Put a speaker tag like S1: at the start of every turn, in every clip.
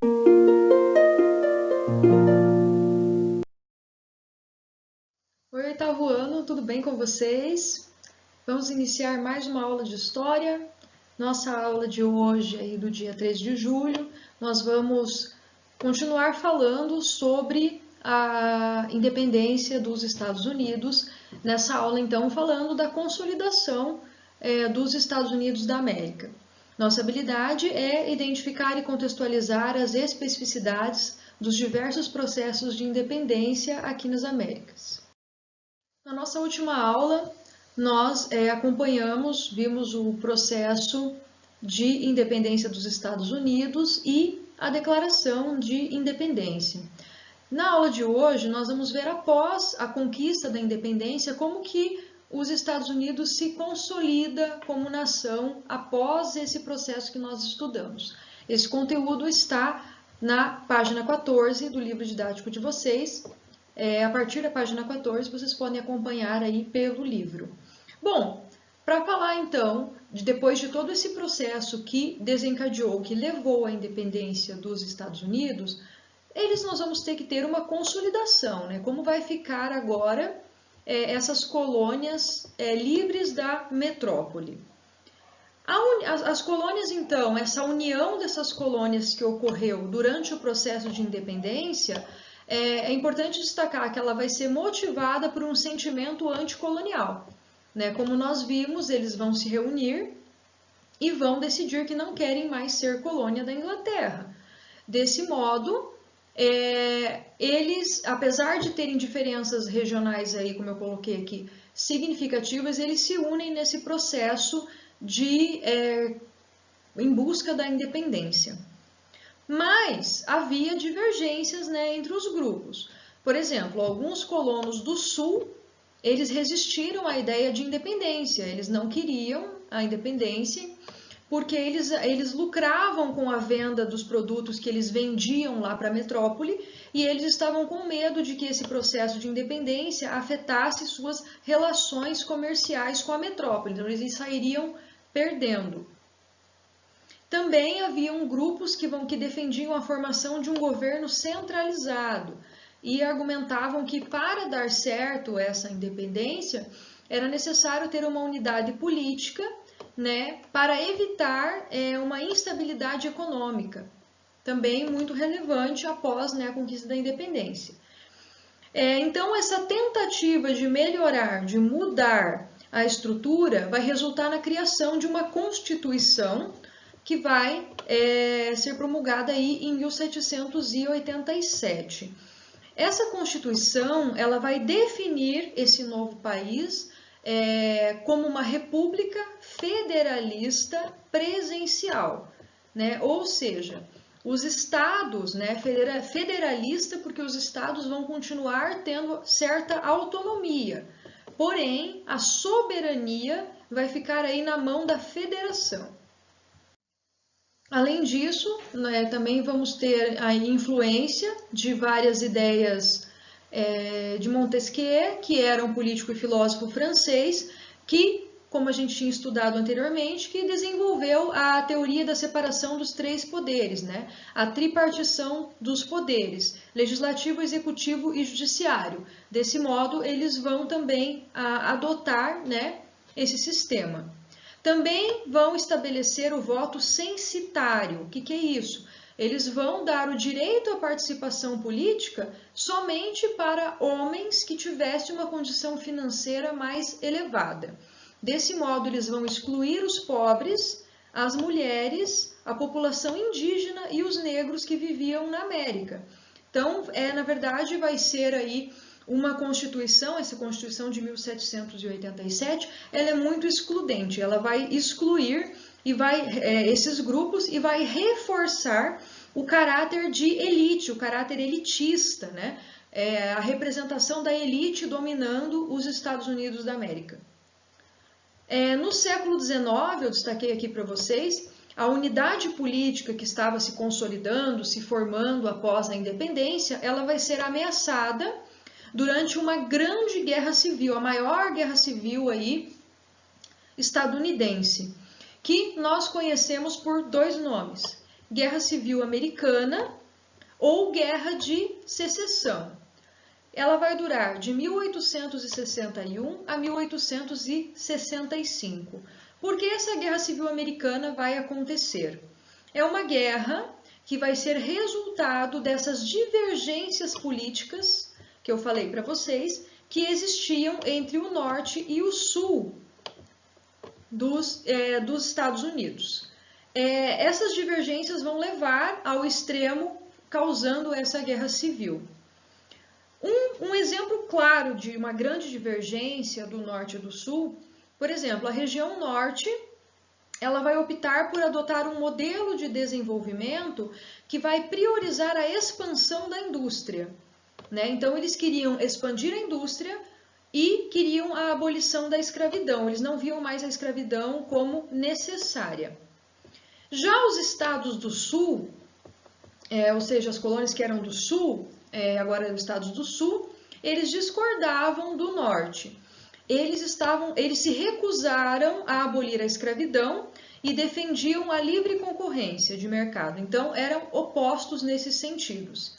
S1: Oi, oitavo ano, tudo bem com vocês? Vamos iniciar mais uma aula de História. Nossa aula de hoje, aí do dia 3 de julho, nós vamos continuar falando sobre a independência dos Estados Unidos. Nessa aula, então, falando da consolidação dos Estados Unidos da América. Nossa habilidade é identificar e contextualizar as especificidades dos diversos processos de independência aqui nas Américas. Na nossa última aula, nós vimos o processo de independência dos Estados Unidos e a Declaração de Independência. Na aula de hoje, nós vamos ver após a conquista da independência como que os Estados Unidos se consolida como nação após esse processo que nós estudamos. Esse conteúdo está na página 14 do livro didático de vocês. A partir da página 14, vocês podem acompanhar aí pelo livro. Bom, para falar então, depois de todo esse processo que desencadeou, que levou à independência dos Estados Unidos, nós vamos ter que ter uma consolidação, né? Como vai ficar agora essas colônias livres da metrópole. As colônias, então, essa união dessas colônias que ocorreu durante o processo de independência, é importante destacar que ela vai ser motivada por um sentimento anticolonial, né? Como nós vimos, eles vão se reunir e vão decidir que não querem mais ser colônia da Inglaterra. Desse modo, eles, apesar de terem diferenças regionais aí, como eu coloquei aqui, significativas, eles se unem nesse processo em busca da independência. Mas havia divergências, né, entre os grupos. Por exemplo, alguns colonos do Sul, eles resistiram à ideia de independência, eles não queriam a independência, porque eles lucravam com a venda dos produtos que eles vendiam lá para a metrópole, e eles estavam com medo de que esse processo de independência afetasse suas relações comerciais com a metrópole, então eles sairiam perdendo. Também haviam grupos que defendiam a formação de um governo centralizado e argumentavam que para dar certo essa independência era necessário ter uma unidade política, né, para evitar uma instabilidade econômica, também muito relevante após, né, a conquista da independência. Então, essa tentativa de melhorar, de mudar a estrutura, vai resultar na criação de uma Constituição que vai ser promulgada aí em 1787. Essa Constituição, ela vai definir esse novo país como uma república federalista presencial, né? Ou seja, os estados, né, federalista porque os estados vão continuar tendo certa autonomia, porém a soberania vai ficar aí na mão da federação. Além disso, né, também vamos ter a influência de várias ideias de Montesquieu, que era um político e filósofo francês, que, como a gente tinha estudado anteriormente, que desenvolveu a teoria da separação dos três poderes, né? A tripartição dos poderes, legislativo, executivo e judiciário. Desse modo, eles vão também adotar, né, esse sistema. Também vão estabelecer o voto censitário. O que é isso? Eles vão dar o direito à participação política somente para homens que tivessem uma condição financeira mais elevada. Desse modo, eles vão excluir os pobres, as mulheres, a população indígena e os negros que viviam na América. Então, na verdade, vai ser aí uma Constituição, essa Constituição de 1787, ela é muito excludente, ela vai excluir esses grupos e vai reforçar o caráter de elite, o caráter elitista, né? A representação da elite dominando os Estados Unidos da América. No século XIX, eu destaquei aqui para vocês, a unidade política que estava se consolidando, se formando após a independência, ela vai ser ameaçada durante uma grande guerra civil, a maior guerra civil aí estadunidense, que nós conhecemos por dois nomes, Guerra Civil Americana ou Guerra de Secessão. Ela vai durar de 1861 a 1865. Por que essa Guerra Civil Americana vai acontecer? É uma guerra que vai ser resultado dessas divergências políticas que eu falei para vocês, que existiam entre o norte e o sul dos Estados Unidos. Essas divergências vão levar ao extremo, causando essa guerra civil. Um exemplo claro de uma grande divergência do norte e do sul, por exemplo, a região norte, ela vai optar por adotar um modelo de desenvolvimento que vai priorizar a expansão da indústria, né? Então, eles queriam expandir a indústria e queriam a abolição da escravidão. Eles não viam mais a escravidão como necessária. Já os estados do sul, ou seja, as colônias que eram do sul, agora os estados do sul, eles discordavam do norte. Eles se recusaram a abolir a escravidão e defendiam a livre concorrência de mercado. Então, eram opostos nesses sentidos.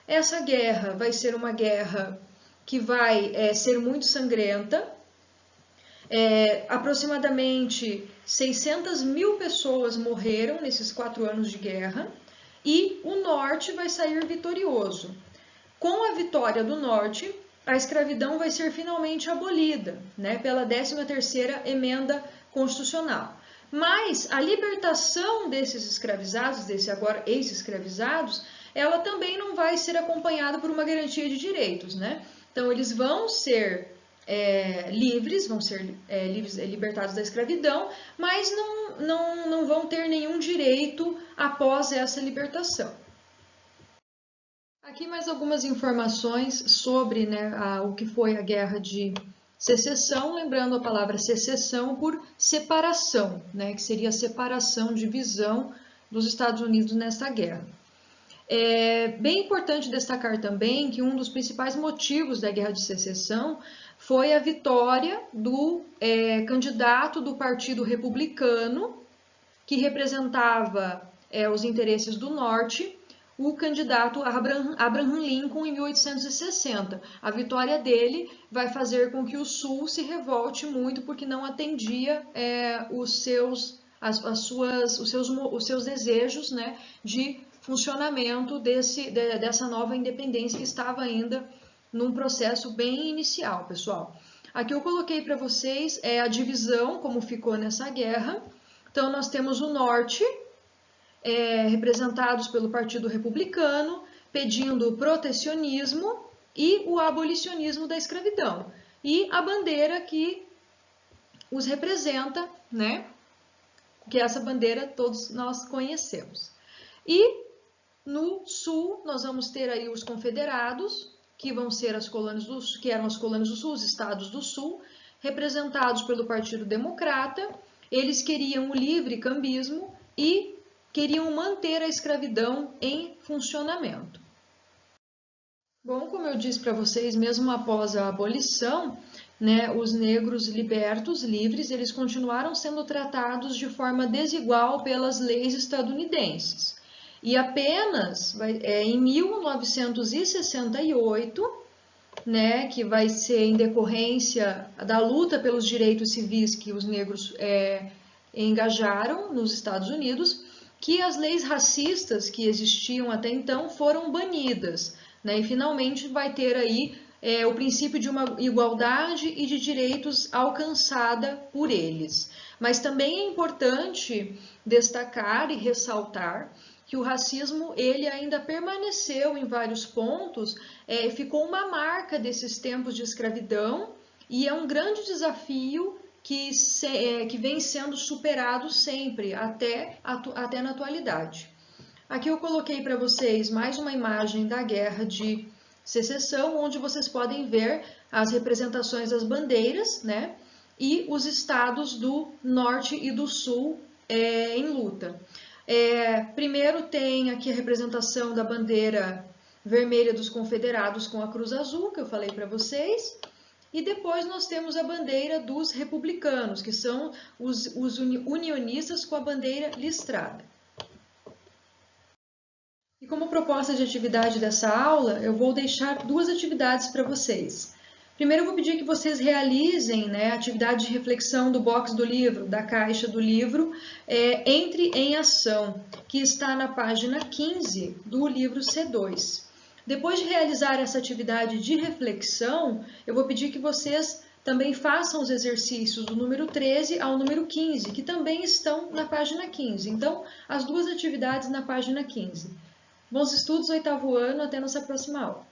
S1: Essa guerra vai ser uma guerra que vai ser muito sangrenta. Aproximadamente 600 mil pessoas morreram nesses 4 anos de guerra e o norte vai sair vitorioso. Com a vitória do norte, a escravidão vai ser finalmente abolida, né, pela 13ª emenda constitucional. Mas a libertação desses escravizados, agora ex-escravizados, ela também não vai ser acompanhada por uma garantia de direitos, né? Então, eles vão ser livres, libertados da escravidão, mas não vão ter nenhum direito após essa libertação. Aqui mais algumas informações sobre, né, o que foi a Guerra de Secessão, lembrando a palavra secessão por separação, né, que seria a separação, divisão dos Estados Unidos nessa guerra. É bem importante destacar também que um dos principais motivos da Guerra de Secessão foi a vitória do candidato do Partido Republicano, que representava os interesses do Norte, o candidato Abraham Lincoln, em 1860. A vitória dele vai fazer com que o Sul se revolte muito, porque não atendia os seus desejos, né, de funcionamento dessa nova independência que estava ainda num processo bem inicial, pessoal. Aqui eu coloquei para vocês a divisão, como ficou nessa guerra. Então, nós temos o norte, representados pelo Partido Republicano, pedindo o protecionismo e o abolicionismo da escravidão. E a bandeira que os representa, né? Que essa bandeira todos nós conhecemos. E no sul, nós vamos ter aí os confederados, que vão ser as colônias que eram as colônias do sul, os estados do sul, representados pelo Partido Democrata. Eles queriam o livre cambismo e queriam manter a escravidão em funcionamento. Bom, como eu disse para vocês, mesmo após a abolição, né, os negros libertos, livres, eles continuaram sendo tratados de forma desigual pelas leis estadunidenses. E apenas em 1968, né, que vai ser em decorrência da luta pelos direitos civis que os negros engajaram nos Estados Unidos, que as leis racistas que existiam até então foram banidas, né, e finalmente vai ter aí o princípio de uma igualdade e de direitos alcançada por eles. Mas também é importante destacar e ressaltar que o racismo ele ainda permaneceu em vários pontos, ficou uma marca desses tempos de escravidão e é um grande desafio que vem sendo superado sempre, até na atualidade. Aqui eu coloquei para vocês mais uma imagem da Guerra de Secessão, onde vocês podem ver as representações das bandeiras, né, e os estados do Norte e do Sul em luta. Primeiro tem aqui a representação da bandeira vermelha dos confederados com a cruz azul, que eu falei para vocês. E depois nós temos a bandeira dos republicanos, que são os unionistas com a bandeira listrada. E como proposta de atividade dessa aula, eu vou deixar duas atividades para vocês. Primeiro, eu vou pedir que vocês realizem a atividade de reflexão do box do livro, da caixa do livro, Entre em Ação, que está na página 15 do livro C2. Depois de realizar essa atividade de reflexão, eu vou pedir que vocês também façam os exercícios do número 13 ao número 15, que também estão na página 15. Então, as duas atividades na página 15. Bons estudos, oitavo ano, até nossa próxima aula.